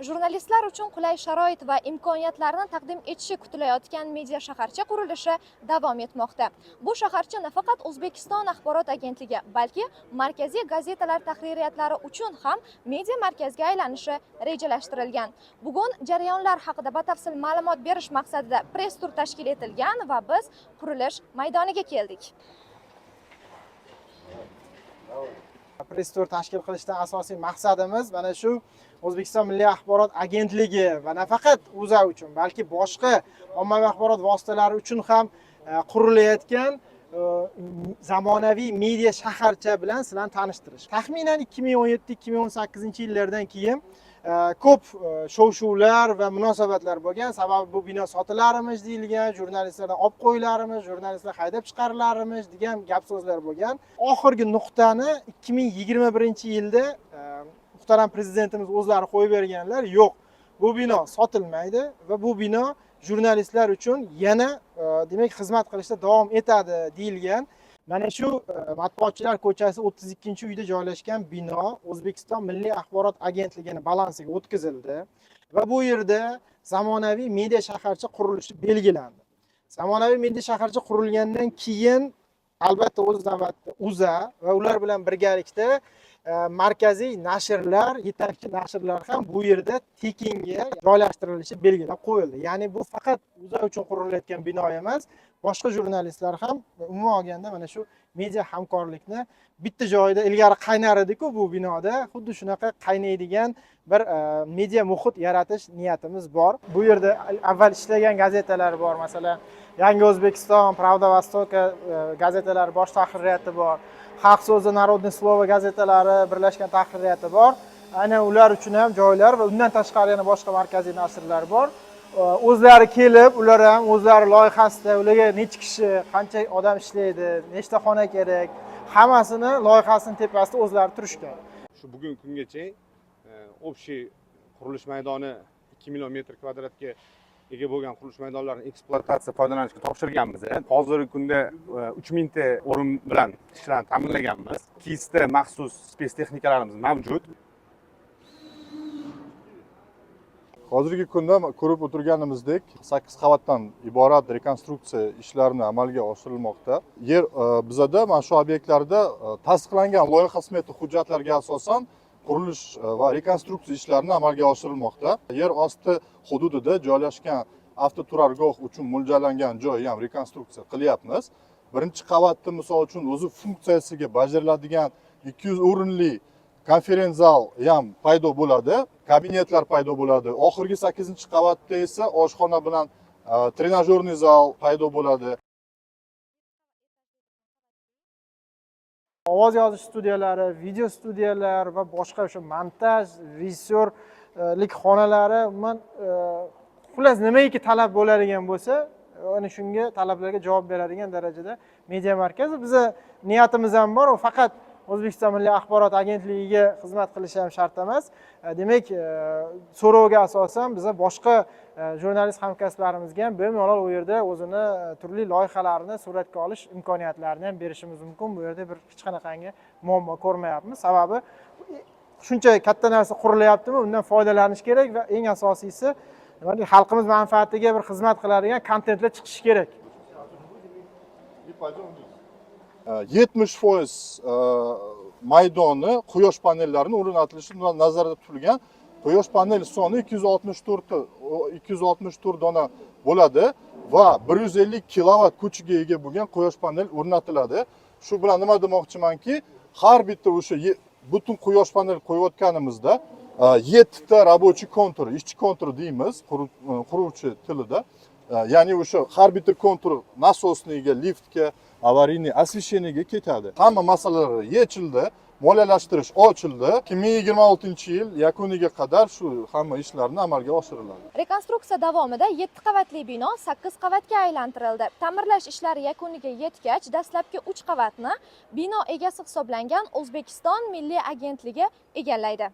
Jurnalistlar uchun qulay sharoit va imkoniyatlarni taqdim etishi kutilayotgan media shaharcha qurilishi davom etmoqda. Bu shaharcha nafaqat O'zbekiston axborot agentligi, balki markaziy gazetalar tahririyatlari uchun ham media markazga aylanishi rejalashtirilgan. Bugun jarayonlar haqida batafsil ma'lumot berish maqsadida press tur tashkil etilgan va biz qurilish maydoniga keldik. Press tur tashkil qilishdan asosiy maqsadimiz mana shu O'zbekiston Milliy axborot agentligi va nafaqat O'zA uchun, balki boshqa ommaviy axborot vositalari uchun ham qurilayotgan zamonaviy media shaharcha bilan sizlarni tanishtirish. Taxminan 2017-2018 yillardan keyin ko'p shov-shuvlar va munosabatlar bo'lgan. Sababi bu bino sotilarimiz deyilgan, jurnalistlardan olib qo'yilarimiz, jurnalistlar haydab chiqarilarimiz degan gap so'zlar bo'lgan. Oxirgi nuqtani 2021-yilda muhtaram prezidentimiz o'zlari qo'yib berganlar, yo'q, bu bino sotilmaydi va bu bino jurnalistlar uchun yana demak xizmat qilishda davom etadi deyilgan. Mana shu Matbuotchilar ko'chasi 32-uyda joylashgan bino O'zbekiston Milliy axborot agentligining balansiga o'tkazildi va bu yerda zamonaviy media shaharcha qurilishi belgilandi. Zamonaviy media shaharcha qurilgandan keyin albatta o'z navbatida O'zA va ular bilan birgalikda markaziy nashrlar, yetakchi nashrlar ham bu yerda tekinga joylashtirilishi belgilab qo'yildi. Ya'ni bu faqat O'zA uchun qurilayotgan bino emas, boshqa jurnalistlar ham umuman olganda mana shu media hamkorlikni bitta joyda ilgari qaynar edi-ku bu binoda, xuddi shunaqa qaynaydigan bir media muhit yaratish niyatimiz bor. Bu yerda avval ishlagan gazetalar bor, masalan, Yangi O'zbekiston, Pravda Vostoka gazetalari bosh tahririyati bor. Xalq so'zi, Narodniy slovo gazetalari birlashgan tahririyati bor. Aynan ular uchun ham joylar va undan tashqari yana boshqa markaziy nashrlar bor. O'zlari kelib, ular ham o'zlari loyihasida, ularga necha kishi, qancha odam ishlaydi, nechta xona kerak, hammasini loyihasining tepasida o'zlari turishgan. Shu bugungi kungacha общий qurilish maydoni 2 million metr kvadratga ega bo'lgan qurilish maydonlarini ekspluatatsiya foydalanishga topshirganmiz. Hozirgi kunda 3000 ta o'rin bilan ishlarni ta'minlaganmiz. KISda maxsus spes texnikalarimiz mavjud. Hozirgi kunda ko'rib o'tirganimizdek 8 qavatdan iborat rekonstruksiya ishlarini amalga oshirilmoqda. Yer bizada mana shu obyektlarda tasdiqlangan loyiha smeta hujjatlariga asosan qurilish va rekonstruksiya ishlarini amalga oshirilmoqda. Yer osti hududida joylashgan avtoturargoh uchun mo'ljallangan joyni ham rekonstruksiya qilyapmiz. Birinchi qavatda misol uchun o'zi funksiyasiga bajariladigan 200 o'rinli konferens zal ham paydo bo'ladi, kabinetlar paydo bo'ladi. Oxirgi 8-qavatda esa oshxona bilan trenajyorniy zal paydo bo'ladi. Ovoz yozish studiyalari, video studiyalar va boshqa o'sha montaj, rejissyorlik xonalari, umuman xullas nimaiki talab bo'ladigan bo'lsa, ana shunga talablarga javob beradigan darajada media markazi. Biza niyatimiz ham bor, u faqat O'zbekiston Milliy axborot agentligiga xizmat qilishi ham shart emas. Demak, so'rovga asosan biza boshqa jurnalist hamkasblarimizga ham bemalol u yerda o'zini turli loyihalarini suratga olish imkoniyatlarini ham berishimiz mumkin. Bu yerda bir hech qanaqangi muammo ko'rmayapmiz. Sababi shuncha katta narsa qurilyaptimi, undan foydalanish kerak va eng asosiysi xalqimiz manfaatiga bir xizmat qiladigan kontentlar chiqishi kerak. 70% maydoni quyosh panellarini o'rnatilishi nazarda tutilgan. Quyosh panel soni 264 dona bo'ladi va 150 kilovat kuchiga ega bo'lgan quyosh panel o'rnatiladi. Shu bilan nima demoqchimanki, har bitta o'sha butun quyosh panel qo'yayotganimizda 7 ta рабочий kontur, ishchi kontur deymiz quruvchi tilida. Ya'ni o'sha har bitta kontur nasosniga, liftga, avariyniy освещениеga ketadi. Hamma masalalar yechildi, moliyalashtirish ochildi. 2026-yil yakuniga qadar shu hamma ishlarni amalga oshiriladi. Rekonstruksiya davomida 7 qavatli bino 8 qavatga aylantirildi. Ta'mirlash ishlari yakuniga yetgach, dastlabki 3 qavatni bino egasi hisoblangan O'zbekiston Milliy agentligi egallaydi.